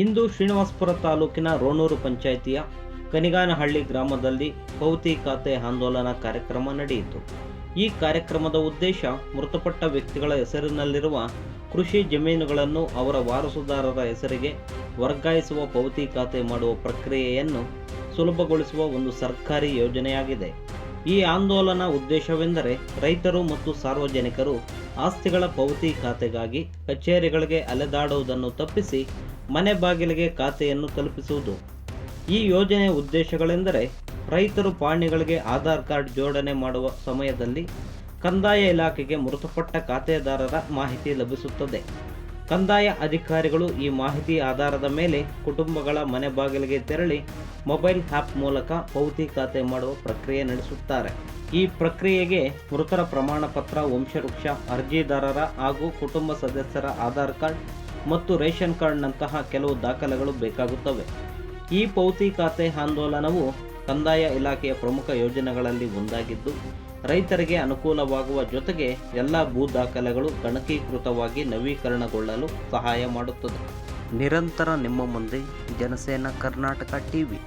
ಇಂದು ಶ್ರೀನಿವಾಸಪುರ ತಾಲೂಕಿನ ರೋಣೂರು ಪಂಚಾಯಿತಿಯ ಕನಿಗಾನಹಳ್ಳಿ ಗ್ರಾಮದಲ್ಲಿ ಪೌತಿ ಖಾತೆ ಆಂದೋಲನ ಕಾರ್ಯಕ್ರಮ ನಡೆಯಿತು. ಈ ಕಾರ್ಯಕ್ರಮದ ಉದ್ದೇಶ ಮೃತಪಟ್ಟ ವ್ಯಕ್ತಿಗಳ ಹೆಸರಿನಲ್ಲಿರುವ ಕೃಷಿ ಜಮೀನುಗಳನ್ನು ಅವರ ವಾರಸುದಾರರ ಹೆಸರಿಗೆ ವರ್ಗಾಯಿಸುವ ಪೌತಿ ಖಾತೆ ಮಾಡುವ ಪ್ರಕ್ರಿಯೆಯನ್ನು ಸುಲಭಗೊಳಿಸುವ ಒಂದು ಸರ್ಕಾರಿ ಯೋಜನೆಯಾಗಿದೆ. ಈ ಆಂದೋಲನ ಉದ್ದೇಶವೆಂದರೆ ರೈತರು ಮತ್ತು ಸಾರ್ವಜನಿಕರು ಆಸ್ತಿಗಳ ಪೌತಿ ಖಾತೆಗಾಗಿ ಕಚೇರಿಗಳಿಗೆ ಅಲೆದಾಡುವುದನ್ನು ತಪ್ಪಿಸಿ ಮನೆ ಬಾಗಿಲಿಗೆ ಖಾತೆಯನ್ನು ತಲುಪಿಸುವುದು. ಈ ಯೋಜನೆಯ ಉದ್ದೇಶಗಳೆಂದರೆ ರೈತರು ಪಾಣಿಗಳಿಗೆ ಆಧಾರ್ ಕಾರ್ಡ್ ಜೋಡಣೆ ಮಾಡುವ ಸಮಯದಲ್ಲಿ ಕಂದಾಯ ಇಲಾಖೆಗೆ ಮೃತಪಟ್ಟ ಖಾತೆದಾರರ ಮಾಹಿತಿ ಲಭಿಸುತ್ತದೆ. ಕಂದಾಯ ಅಧಿಕಾರಿಗಳು ಈ ಮಾಹಿತಿ ಆಧಾರದ ಮೇಲೆ ಕುಟುಂಬಗಳ ಮನೆ ಬಾಗಿಲಿಗೆ ತೆರಳಿ ಮೊಬೈಲ್ ಆ್ಯಪ್ ಮೂಲಕ ಪೌತಿ ಖಾತೆ ಮಾಡುವ ಪ್ರಕ್ರಿಯೆ ನಡೆಸುತ್ತಾರೆ. ಈ ಪ್ರಕ್ರಿಯೆಗೆ ಮೃತರ ಪ್ರಮಾಣ ಪತ್ರ, ವಂಶವೃಕ್ಷ, ಅರ್ಜಿದಾರರ ಹಾಗೂ ಕುಟುಂಬ ಸದಸ್ಯರ ಆಧಾರ್ ಕಾರ್ಡ್ ಮತ್ತು ರೇಷನ್ ಕಾರ್ಡ್ನಂತಹ ಕೆಲವು ದಾಖಲೆಗಳು ಬೇಕಾಗುತ್ತವೆ. ಈ ಪೌತಿ ಖಾತೆ ಆಂದೋಲನವು ಕಂದಾಯ ಇಲಾಖೆಯ ಪ್ರಮುಖ ಯೋಜನೆಗಳಲ್ಲಿ ಒಂದಾಗಿದ್ದು, ರೈತರಿಗೆ ಅನುಕೂಲವಾಗುವ ಜೊತೆಗೆ ಎಲ್ಲ ಭೂ ದಾಖಲೆಗಳು ಗಣಕೀಕೃತವಾಗಿ ನವೀಕರಣಗೊಳ್ಳಲು ಸಹಾಯ ಮಾಡುತ್ತದೆ. ನಿರಂತರ ನಿಮ್ಮ ಮುಂದೆ ಜನಸೇನಾ ಕರ್ನಾಟಕ ಟಿವಿ.